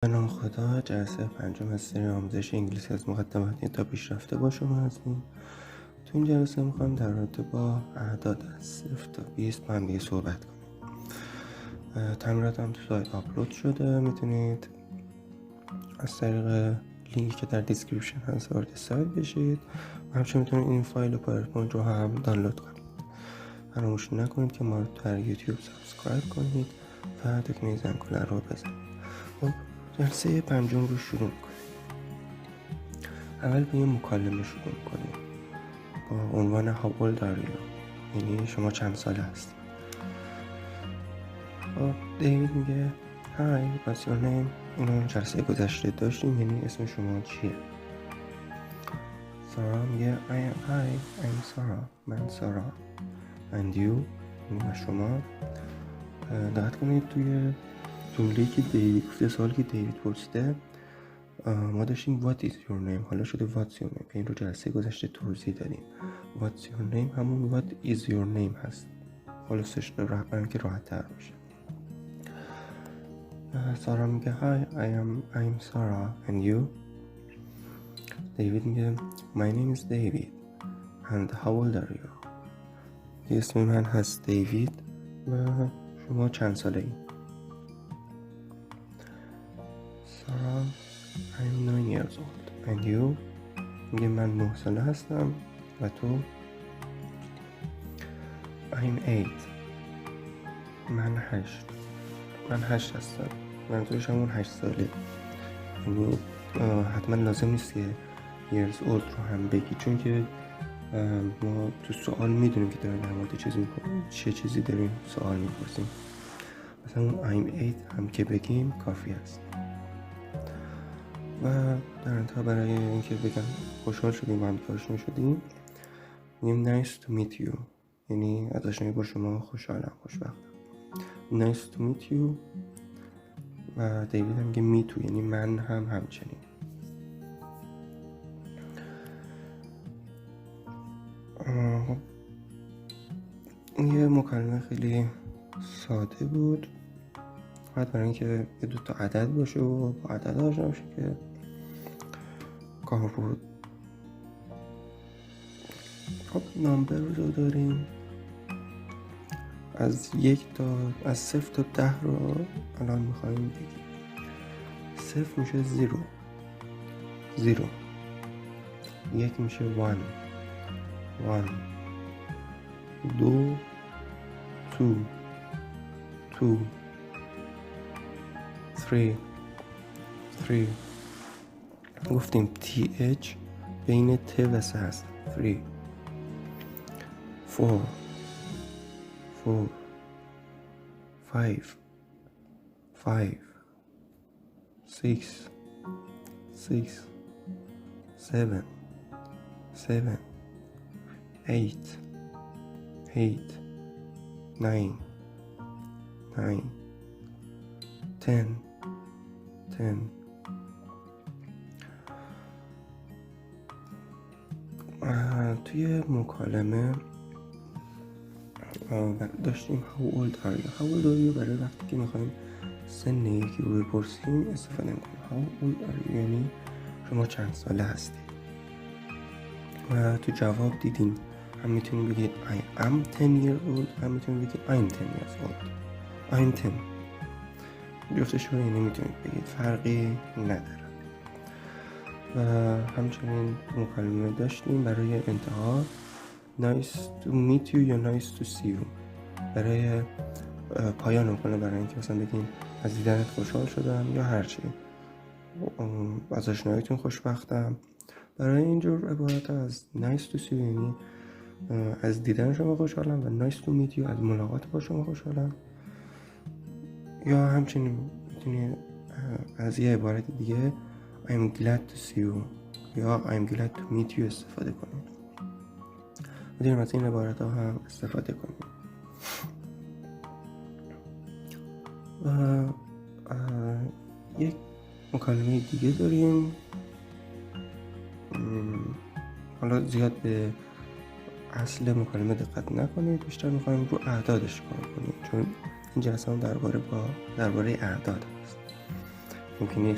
به نام خدا. جلسه پنجم از سری آموزش انگلیسی از مقدماتی تا پیشرفته با شما هستیم. تو این جلسه میخوایم در رابطه با اعداد از 0 تا 20 با هم دیگه صحبت کنیم. تمرینات هم تو سایت آپلود شده، میتونید از طریق لینکی که در دیسکریپشن هست وارد سایت بشید و همچنین میتونید این فایل پاورپوینت رو هم دانلود کنید. فراموش نکنید که ما رو در یوتیوب سابسکرایب کنید و دکمه زنگوله رو بزنید. خب جلسه پنجم رو شروع میکنیم. اول به یه مکالمه شروع میکنیم با عنوان How old are you؟ یعنی شما چند ساله هستی؟ خب دیوید میگه Hi, what's your name؟ اینو جلسه گذشته داشتیم، یعنی اسم شما چیه؟ سارا میگه Hi, I'm Sarah. من سارا. And you؟ و شما؟ دقت کنید توی جمله‌ای که دیوید گفته، سوالی که دیوید پرسیده، ما داشتیم what is your name، حالا شده what's your name. این رو جلسه گذشته توضیح دادیم. what's your name همون what is your name هست، خلاصش برای که راحت تر باشه. سارا میگه hi, I'm Sarah and you؟ دیوید میگه my name is David and how old are you؟ اسم من هست دیوید و شما چند ساله ای؟ سارا I'm 9 years old and you؟ میگه من 9 ساله هستم و تو؟ I'm 8. من 8 هستم. منظورش همون 8 ساله. یعنی حتما لازم نیست که years old رو هم بگی، چون که ما تو سوال میدونیم که داریم در مورد چه چیزی داریم سوال میپرسیم. مثلا اون I'm 8 هم که بگیم کافی است. و در انتها برای اینکه بگم خوشحال شدیم و هم آشنا شدیم میگیم nice to meet you، یعنی از آشنایی با شما خوشحالم، خوشبختم. nice to meet you. و دیوید هم میگه me too، یعنی من هم همچنین. این یه مکالمه خیلی ساده بود، فقط برای اینکه یه 2 تا عدد باشه و با عدد آشنا باشه که کار بود. خب نامبر رو داریم از 0 تا 10 رو الان میخواییم بگیم. 0 میشه 0، 1 میشه 1، 2 2، 3 گفتیم TH بین ت و س هست. 3 4 5 6 7 8 9 10 توی مکالمه داشتیم how old are you برای وقتی که میخوایم سن یکی رو بپرسیم استفاده میکنیم. how old are you یعنی شما چند ساله هستی. و تو جواب دیدیم هم میتونیم بگید I am 10 years old، هم میتونیم بگید I'm 10 years old. I'm 10 جفتش رو یعنی میتونید بگید، فرقی نداره. و همچنین مکالمه داشتیم برای انتها nice to meet you یا nice to see you، برای پایان مکالمه، برای اینکه مثلا بگیم از دیدنت خوشحال شدم یا هرچی، از آشناییتون خوشبختم. برای اینجور عبارت از nice to see you یعنی از دیدن شما خوشحالم و nice to meet you از ملاقات با شما خوشحالم. یا همچنین میتونی از یه عبارت دیگه I'm glad to see you یا I'm glad to meet you استفاده کنیم. میتونیم از این عبارت ها هم استفاده کنیم. و یک مکالمه دیگه داریم. حالا زیاد به اصل مکالمه دقت نکنید، بیشتر میخوایم رو اعدادش کار کنیم، چون این جلسه هم درباره اعداد هست. ممکنه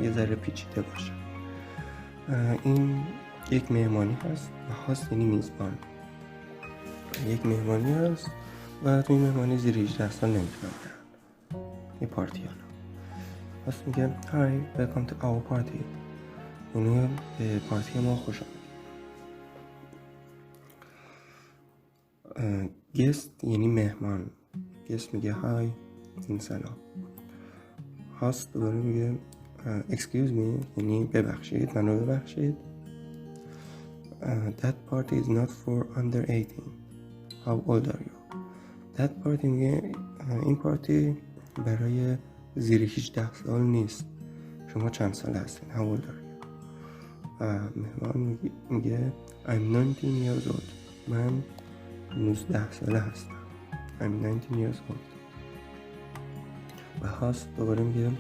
یه ذره پیچیده باشه. این یک مهمانی هست و هاست یعنی میزبان. یک مهمانی هست و توی مهمانی زیر 18 سال نمیتونن برن. یه پارتی حالا هست میگه Hi, welcome to our party. یعنی به پارتی ما خوش آمدید. guest یعنی مهمان. guest میگه hi، این سلام. host دوباره میگه excuse me یعنی ببخشید، منو ببخشید. that party is not for under 18. How old are you? that party میگه این پارتی برای زیر 18 سال نیست. شما چند ساله هستین؟ How old are you? مهمان میگه I'm 19 years old. من 19 ساله هستم. I'm 19 years old. و هاست دوباره میگه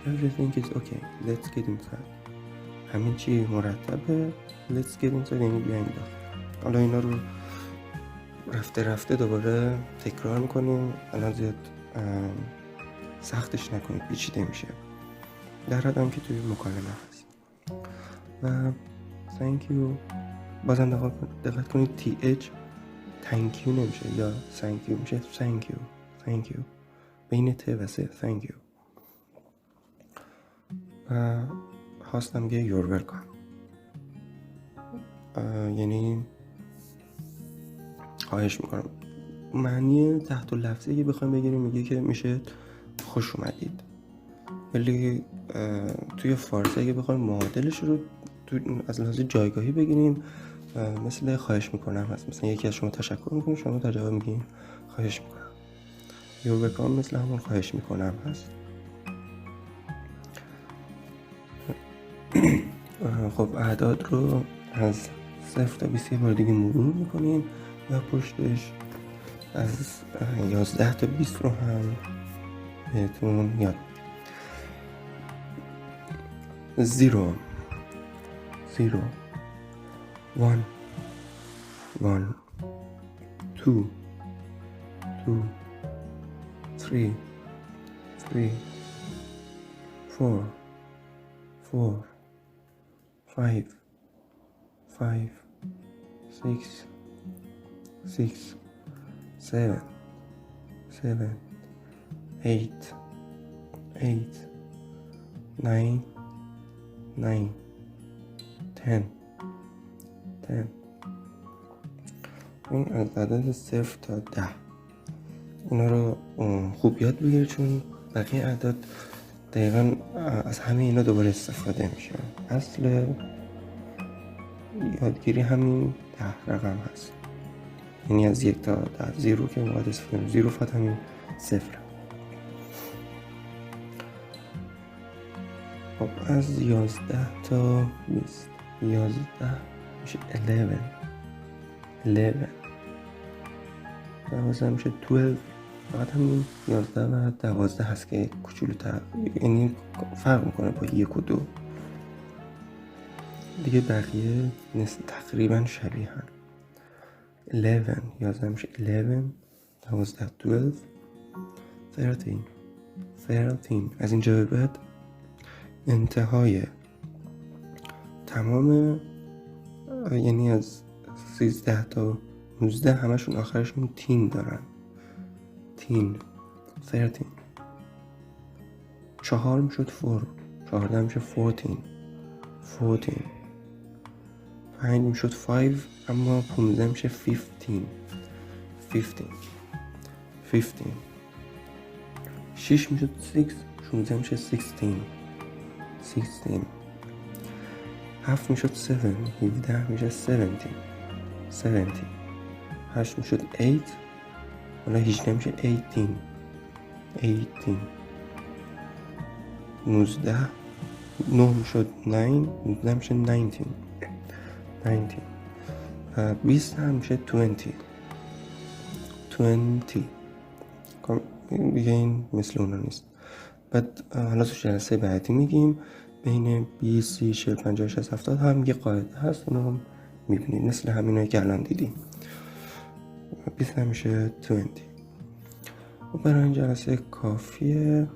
everything is okay. Let's get inside. همین چی مرتبه. Let's get inside یعنی بیاین داخل. حالا اینا رو رفته دوباره تکرار میکنیم. الان زیاد سختش نکنید، پیچیده میشه. در حدم که توی مکالمه هست. و thank you بازم دقت کنید th thank you نمیشه یا thank you میشه thank you بین ت و س thank you. و هاستم میگه you're welcome یعنی خواهش میکنم. معنی تحت لفظی که بخوایم بگیریم میگه که میشه خوش اومدید. ولی توی فارسی اگه بخوایم معادلش رو از لحاظ جایگاهی بگیریم مثل خواهش میکنم هست. مثلا یکی از شما تشکر میکنه، شما در جواب میگین خواهش میکنم. you're welcome مثل همون خواهش میکنم هست. خب اعداد رو از 0 تا 20 بار دیگه مرور میکنیم و پشتش از 11 تا 20 رو هم بهتون یاد میدیم. 0 1 1 2 2 3 3 4 4 5 5 6 6 7 7 8 8 9 9 10 10. این از عدد 0 تا 10 اینا رو خوب یاد بگیرید چون بقیه اعداد دقیقا از همه اینا دوباره استفاده میشه. اصل یادگیری همین 10 رقم هست، یعنی از 1 تا 10. 0 که باید استفاده میشه، 0 فقط همین 0. خب از 11 تا 20 11 میشه 11 11 12 میشه 12. فقط همین 11 و 12 هست که کوچولوتر، یعنی فرق میکنه با 1 و 2. دیگه بقیه تقریبا شبیه هم. 11 11 میشه 11 12 12 13 از اینجا به بعد انتهای تمام، یعنی از 13 تا 19 همشون آخرشون تین دارن. 13 4 میشد 4 14 میشه 14 5 میشد 5 اما 15 میشه 15 6 میشد 6 16 میشه 16 7 میشد 7 17 میشه 17 8 میشد 8 حالا 18 میشه 18 19 9 میشد 9 19 میشه 19 20 هم میشه 20 دیگه این مثل اونا نیست. بعد حالا تو جلسه بعدی میگیم بین 20 30 40 50 60 70 هم یه قاعده هست، اونو هم میبینید مثل همینایی که الان دیدیم. 20 هم میشه 20. و برای این جلسه کافیه.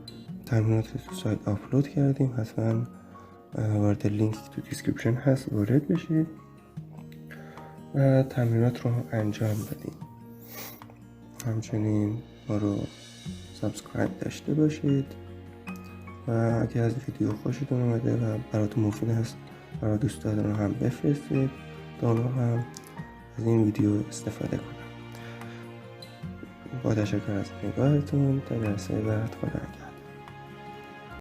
تمرینات تو سایت آپلود کردیم، حتما وارد لینک تو دیسکریپشن هست وارد بشید و تمرینات رو انجام بدید. همچنین ما رو سابسکرایب داشته باشید و اگر از ویدیو خوشتون اومده و براتون مفید هست برای دوستاتون رو هم بفرستید تا اونا هم از این ویدیو استفاده کنن. با تشکر از نگاهتون، تا جلسه بعد، خدا نگهدار.